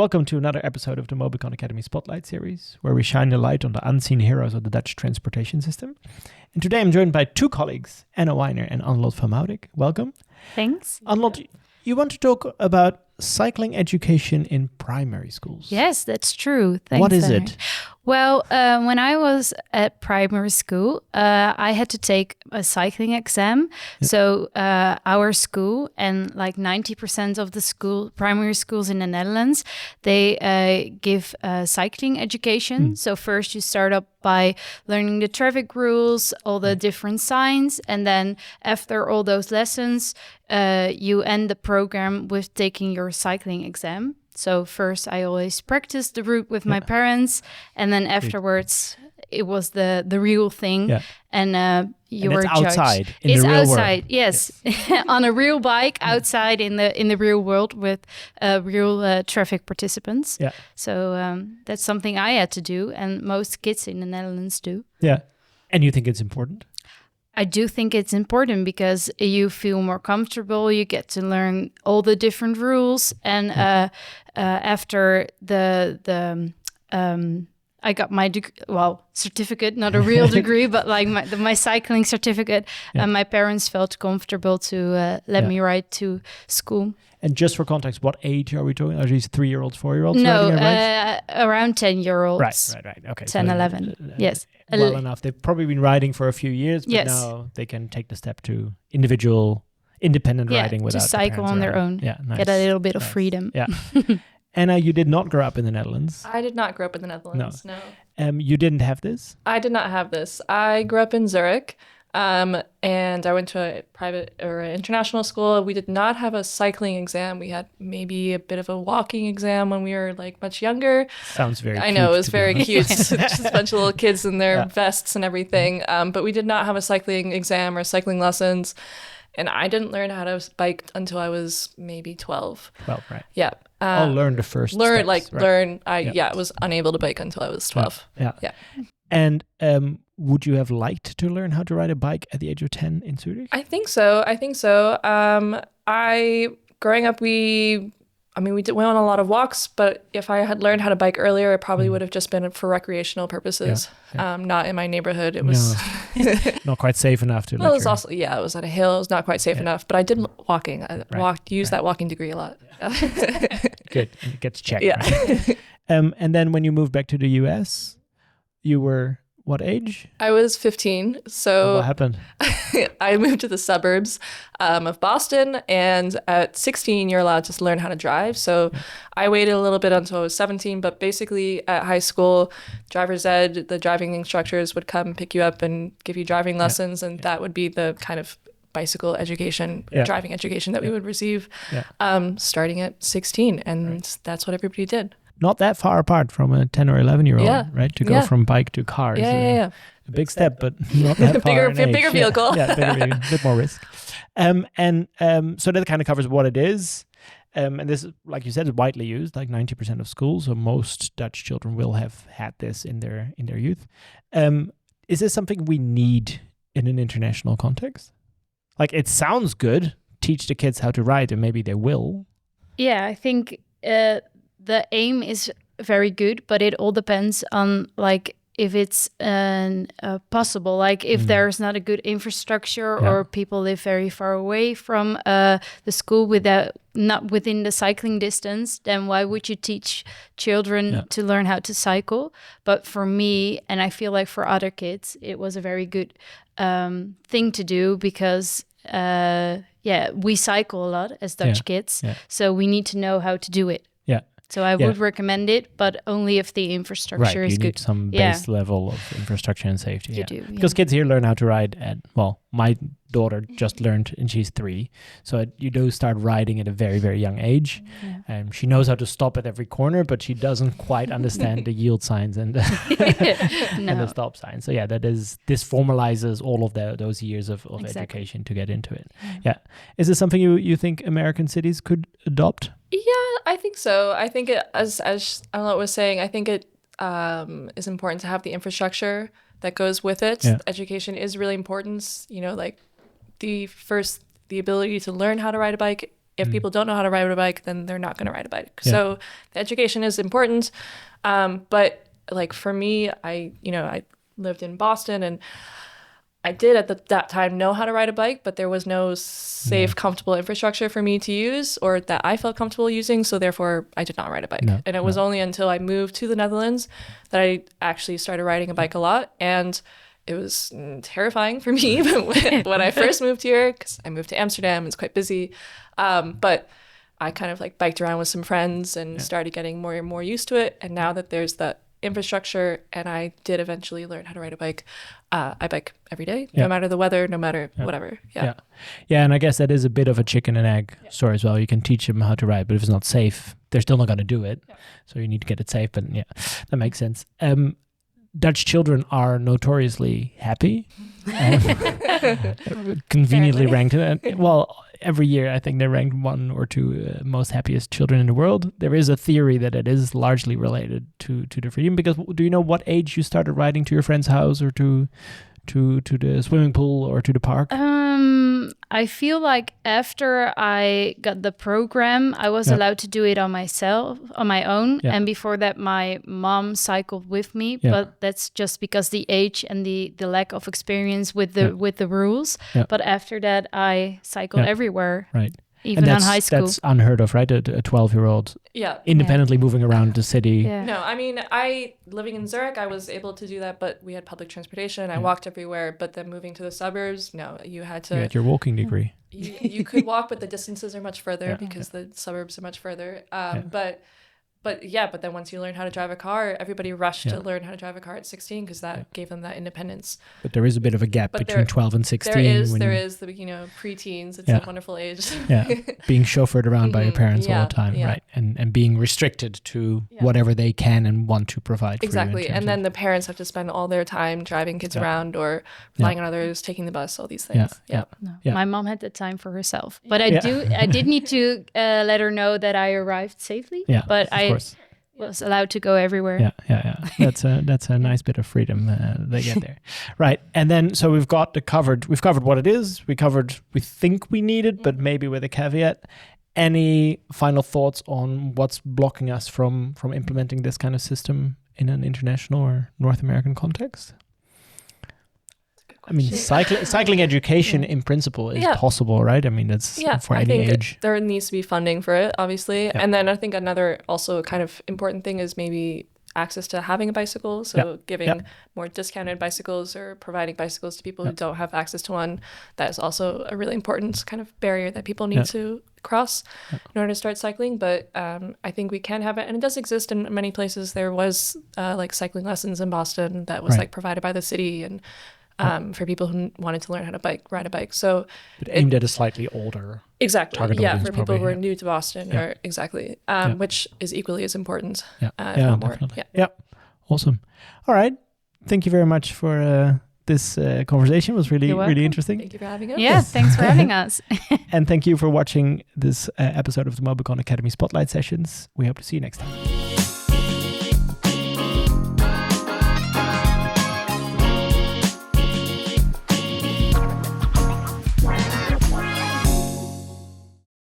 Welcome to another episode of the Mobycon Academy Spotlight series, where we shine the light on the unseen heroes of the Dutch transportation system. And today I'm joined by two colleagues, Wyner and Annelot from Mourik. Welcome. Thanks. Annelot, you want to talk about cycling education in primary schools. Yes, that's true. Thanks, what is Lennart. it? Well, when I was at primary school, I had to take a cycling exam. Yeah. So our school and like 90% of the primary schools in the Netherlands, they give cycling education. So first you start up by learning the traffic rules, all the different signs. And then after all those lessons, you end the program with taking your cycling exam. So first I always practiced the route with my parents, and then afterwards it was the real thing. Yeah. And you were judged. Outside in it's the real outside, world. Yes. On a real bike outside in the real world with real traffic participants. Yeah. So that's something I had to do, and most kids in the Netherlands do. Yeah. And you think it's important? I do think it's important because you feel more comfortable. You get to learn all the different rules, and after I got my certificate, not a real degree, but like my cycling certificate. And my parents felt comfortable to let me ride to school. And just for context, what age are we talking? Are these 3-year-olds, 4-year-olds? No, around 10-year-olds. Right. Okay. 10, so 11. Yes. Well enough. They've probably been riding for a few years, but now they can take the step to independent riding without to cycle on their own. Yeah, nice. Get a little bit of freedom. Yeah. Anna, you did not grow up in the Netherlands. I did not grow up in the Netherlands, no. You didn't have this? I did not have this. I grew up in Zurich, and I went to a private or an international school. We did not have a cycling exam. We had maybe a bit of a walking exam when we were like much younger. Sounds very cute. I know, it was very cute. Just a bunch of little kids in their vests and everything. But we did not have a cycling exam or cycling lessons. And I didn't learn how to bike until I was maybe 12. 12, right. Yeah. Learn the first steps, I was unable to bike until I was 12. Yeah. And would you have liked to learn how to ride a bike at the age of 10 in Zurich? I think so. Growing up, we went on a lot of walks, but if I had learned how to bike earlier, it probably would have just been for recreational purposes. Not in my neighborhood. It was not quite safe enough to. Well, it was also it was at a hill. It was not quite safe enough, but I did walking. I used that walking degree a lot. Good, it gets checked. Yeah. Right? And then when you moved back to the US, you were what age? I was 15. So what happened? I moved to the suburbs of Boston, and at 16, you're allowed to learn how to drive. So I waited a little bit until I was 17, but basically at high school, driver's ed, the driving instructors would come pick you up and give you driving lessons, and that would be the kind of bicycle education, driving education that we would receive starting at 16, and that's what everybody did. Not that far apart from a 10 or 11-year-old, right? To go from bike to car is a big step, but not that far. Bigger vehicle. A bit more risk. So that kind of covers what it is. And this, like you said, is widely used, like 90% of schools. So most Dutch children will have had this in their youth. Is this something we need in an international context? Like, it sounds good. Teach the kids how to ride, and maybe they will. Yeah, I think the aim is very good, but it all depends on like if it's possible. Like if there's not a good infrastructure or people live very far away from the school not within the cycling distance, then why would you teach children to learn how to cycle? But for me, and I feel like for other kids, it was a very good thing to do because we cycle a lot as Dutch kids, so we need to know how to do it. So I would recommend it, but only if the infrastructure is good. You need some base level of infrastructure and safety. You do, because kids here learn how to ride my daughter just learned and she's 3. So you do start riding at a very, very young age. She knows how to stop at every corner, but she doesn't quite understand the yield signs and the stop signs. So this formalizes all of those years of education to get into it. Yeah. Is this something you think American cities could adopt? Yeah, I think so. I think it, as Annelot was saying, I think it is important to have the infrastructure that goes with it. Education is really important. Like the ability to learn how to ride a bike If people don't know how to ride a bike, then they're not going to ride a bike. So the education is important. But like for me, I lived in Boston, and I did at that time know how to ride a bike, but there was no safe, comfortable infrastructure for me to use or that I felt comfortable using. So therefore, I did not ride a bike. And it was only until I moved to the Netherlands that I actually started riding a bike a lot. And it was terrifying for me when I first moved here, because I moved to Amsterdam. It's quite busy. But I kind of like biked around with some friends and started getting more and more used to it. And now that there's that infrastructure, and I did eventually learn how to ride a bike, I bike every day, no matter the weather, no matter whatever. Yeah, and I guess that is a bit of a chicken and egg story as well. You can teach them how to ride, but if it's not safe, they're still not going to do it. So you need to get it safe. But that makes sense. Dutch children are notoriously happy, conveniently ranked. Well, every year I think they're ranked 1 or 2 most happiest children in the world. There is a theory that it is largely related to the freedom, because do you know what age you started riding to your friend's house or to the swimming pool or to the park? I feel like after I got the program, I was allowed to do it on my own. And before that, my mom cycled with me, but that's just because the age and the lack of experience with the rules. But after that, I cycled everywhere. Right. Even on high school. That's unheard of, right? A 12-year-old independently moving around the city. No, I mean, living in Zurich, I was able to do that, but we had public transportation. I walked everywhere. But then moving to the suburbs, no, you had to... You had your walking degree. You could walk, but the distances are much further because the suburbs are much further. But then once you learn how to drive a car, everybody rushed to learn how to drive a car at 16 because that gave them that independence. But there is a bit of a gap between 12 and 16. There is the preteens. It's a wonderful age. Being chauffeured around by your parents all the time, right? And being restricted to whatever they can and want to provide. Exactly, and then the parents have to spend all their time driving kids around or relying on others, taking the bus, all these things. My mom had the time for herself, but I did need to let her know that I arrived safely. But I was allowed to go everywhere. That's a nice bit of freedom they get there. Right. And then so we've covered what it is. We think we need it, but maybe with a caveat. Any final thoughts on what's blocking us from implementing this kind of system in an international or North American context? I mean, cycling education in principle is possible, right? I mean, that's for any age. There needs to be funding for it, obviously. Yeah. And then I think another also kind of important thing is maybe access to having a bicycle. So giving more discounted bicycles or providing bicycles to people who don't have access to one. That is also a really important kind of barrier that people need to cross in order to start cycling. But I think we can have it. And it does exist in many places. There was like cycling lessons in Boston that was like provided by the city and for people who wanted to learn how to ride a bike. So but aimed at a slightly older target audience, for people who are new to Boston or which is equally as important. Definitely. Awesome. All right. Thank you very much for this conversation. It was really interesting. Thank you for having us. Yeah, thanks for having us. And thank you for watching this episode of the Mobycon Academy Spotlight sessions. We hope to see you next time.